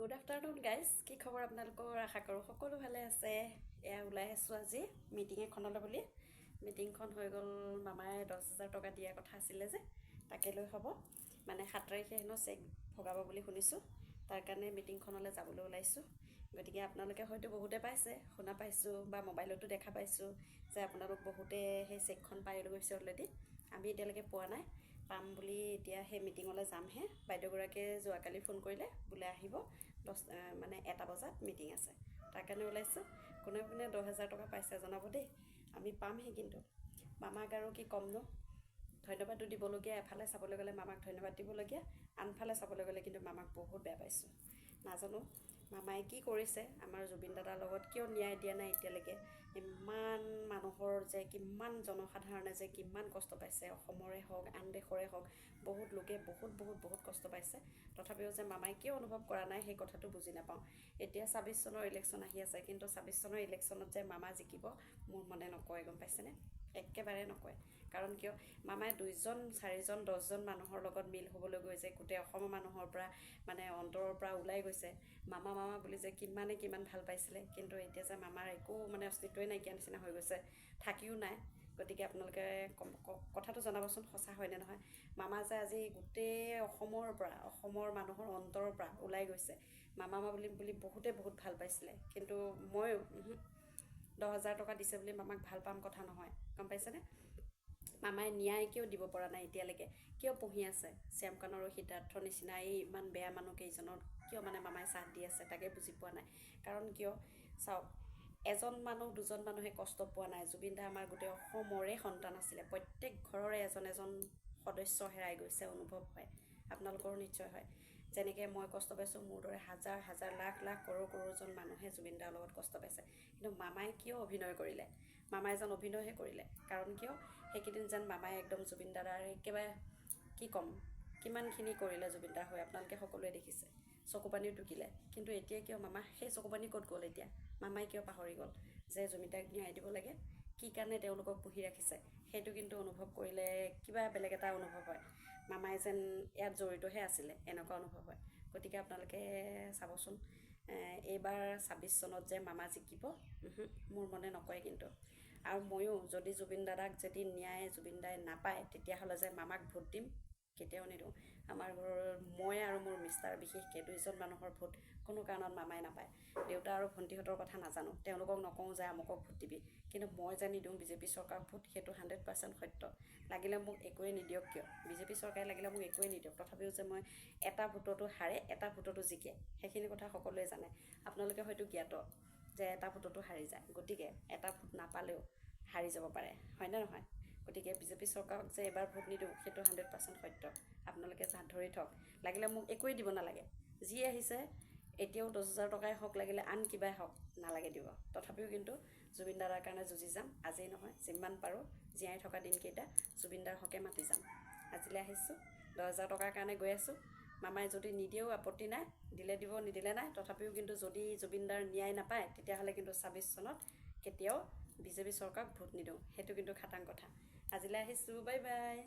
Good afternoon guys, কি খবৰ আপোনালোকৰ? আশা কৰোঁ সকলো ভালে আছে। এয়া ওলাই আছোঁ আজি মিটিং এখনলৈ বুলি। মিটিংখন হৈ গ'ল, মামাই 10,000 টকা দিয়াৰ কথা আছিলে যে, তাকে লৈ হ'ব। মানে 7 তাৰিখে হেনো চেক ভগাব বুলি শুনিছোঁ। তাৰ কাৰণে মিটিংখনলৈ যাবলৈ ওলাইছোঁ। গতিকে আপোনালোকে হয়তো বহুতে পাইছে, শুনা পাইছোঁ বা মোবাইলতো দেখা পাইছোঁ যে আপোনালোক বহুতে সেই চেকখন পাই গৈছে অলৰেডি। আমি এতিয়ালৈকে পোৱা নাই, পাম বুলি এতিয়া সেই মিটিঙলৈ যামহে। বাইদেউগৰাকীয়ে যোৱাকালি ফোন কৰিলে, বোলে আহিব 1 বজাত মিটিং আছে। তাৰ কাৰণে ওলাইছোঁ। কোনে কোনে 10,000 টকা পাইছে জনাব দেই। আমি পামহি কিন্তু। মামাক আৰু কি ক'মনো, ধন্যবাদটো দিবলগীয়া। এফালে চাবলৈ গ'লে মামাক ধন্যবাদ দিবলগীয়া, আনফালে চাবলৈ গ'লে কিন্তু মামাক বহুত বেয়া পাইছোঁ। নাজানো মামাই কি কৰিছে, আমাৰ জুবিন দাদাৰ লগত কিয় ন্যায় দিয়া নাই এতিয়ালৈকে। ইমান মানুহৰ যে কিমান জনসাধাৰণে যে কিমান কষ্ট পাইছে, অসমৰে হওক আন দেশৰে হওক, বহুত লোকে বহুত কষ্ট পাইছে। তথাপিও যে মামাই কিয় অনুভৱ কৰা নাই সেই কথাটো বুজি নাপাওঁ। এতিয়া 26 চনৰ ইলেকশ্যন আহি আছে, কিন্তু 26 চনৰ ইলেকশ্যনত যে মামা জিকিব মোৰ মনে নকয়, গম পাইছেনে? একেবাৰে নকয়। কাৰণ কিয়, মামাই 2জন 4জন 10জন মানুহৰ লগত মিল হ'বলৈ গৈছে, গোটেই অসমৰ মানুহৰ পৰা মানে অন্তৰৰ পৰা ওলাই গৈছে। মামা বুলি যে কিমান ভাল পাইছিলে, কিন্তু এতিয়া যে মামাৰ একো মানে অস্তিত্বই নাইকিয়া নিচিনা হৈ গৈছে, থাকিও নাই। গতিকে আপোনালোকে কথাটো জনাবচোন, সঁচা হয়নে নহয়। মামা যে আজি গোটেই অসমৰ পৰা, অসমৰ মানুহৰ অন্তৰৰ পৰা ওলাই গৈছে। মামা বুলি বহুতে বহুত ভাল পাইছিলে, কিন্তু ময়ো 10,000 টকা দিছে বুলি মামাক ভাল পাম কথা নহয়, গম পাইছেনে? মামাই ন্যায় কিয় দিব পৰা নাই এতিয়ালৈকে? কিয় পুহি আছে শ্যামকানু আৰু সিদ্ধাৰ্থৰ নিচিনা এই ইমান বেয়া মানুহ কেইজনৰ? কিয় মানে মামাই চাথ দি আছে তাকে বুজি পোৱা নাই। কাৰণ কিয়, চাওক, এজন মানুহ 2জন মানুহে কষ্ট পোৱা নাই। জুবিন দা আমাৰ গোটেই অসমৰে সন্তান আছিলে। প্ৰত্যেক ঘৰৰে এজন সদস্য হেৰাই গৈছে অনুভৱ হয়, আপোনালোকৰো নিশ্চয় হয়। যেনেকৈ মই কষ্ট পাইছোঁ, মোৰ দৰে হাজাৰ লাখ কৰৰজন মানুহে জুবিন দাৰ লগত কষ্ট পাইছে। কিন্তু মামাই কিয় অভিনয় কৰিলে? মামাই যেন অভিনয়হে কৰিলে। কাৰণ কিয়, সেইকেইদিন যেন মামাই একদম জুবিন দাদাৰ একেবাৰে কি ক'ম, কিমানখিনি কৰিলে জুবিন দাৰ হৈ, আপোনালোকে সকলোৱে দেখিছে। চকুপানীও টুকিলে। কিন্তু এতিয়া কিয় মামা সেই চকুপানী ক'ত গ'ল? এতিয়া মামাই কিয় পাহৰি গ'ল যে জুবিন দাক ন্যায় দিব লাগে? কি কাৰণে তেওঁলোকক পুহি ৰাখিছে? সেইটো কিন্তু অনুভৱ কৰিলে কিবা বেলেগ এটা অনুভৱ হয়। মামাই যেন ইয়াত জড়িতহে আছিলে, এনেকুৱা অনুভৱ হয়। গতিকে আপোনালোকে চাবচোন, এইবাৰ 26 চনত যে মামা জিকিব, মোৰ মনে নকয় কিন্তু। আৰু ময়ো যদি জুবিন দাদাক যদি ন্যায় জুবিন দাই নাপায়, তেতিয়াহ'লে যে মামাক ভোট দিম, কেতিয়াও নিদিওঁ। আমাৰ ঘৰৰ মই আৰু মোৰ মিষ্টাৰ, বিশেষকৈ 2জন মানুহৰ ভোট কোনো কাৰণত মামাই নাপায়। দেউতা আৰু ভণ্টিহঁতৰ কথা নাজানো, তেওঁলোকক নকওঁ যে আমুকক ভোট দিবি, কিন্তু মই যে নিদিওঁ বিজেপি চৰকাৰক ভোট, সেইটো 100% সত্য। লাগিলে মোক একোৱে নিদিয়ক কিয়, বিজেপি চৰকাৰে লাগিলে মোক একোৱে নিদিয়ক, তথাপিও যে মই এটা ভোটতো হাৰে, এটা ভোটতো জিকে, সেইখিনি কথা সকলোৱে জানে। আপোনালোকে হয়তো জ্ঞাত যে এটা ভোটতো হাৰি যায়। গতিকে এটা ভোট নাপালেও হাৰি যাব পাৰে, হয়নে নহয়? গতিকে বিজেপি চৰকাৰক যে এবাৰ ভোট নিদিওঁ, সেইটো 100% সত্য। আপোনালোকে হাত ধৰি থওক, লাগিলে মোক একোৱেই দিব নালাগে। যি আহিছে এতিয়াও 10,000 টকাই হওক, লাগিলে আন কিবাই হওক, নালাগে দিব। তথাপিও কিন্তু জুবিন দাদাৰ কাৰণে যুঁজি যাম। আজিয়ে নহয়, যিমান পাৰোঁ জীয়াই থকা দিনকেইটা জুবিন দাৰ হকে মাতি যাম। আজিলৈ আহিছোঁ, 10,000 টকাৰ কাৰণে গৈ আছোঁ। মামাই যদি নিদিয়েও আপত্তি নাই, দিলে দিব, নিদিলে নাই। তথাপিও কিন্তু যদি জুবিন দাৰ ন্যায় নাপায়, তেতিয়াহ'লে কিন্তু 26 চনত কেতিয়াও বিজেপি চৰকাৰক ভোট নিদিওঁ, সেইটো কিন্তু খাটাং কথা। আজিলৈ আহিছোঁ, বাই বাই।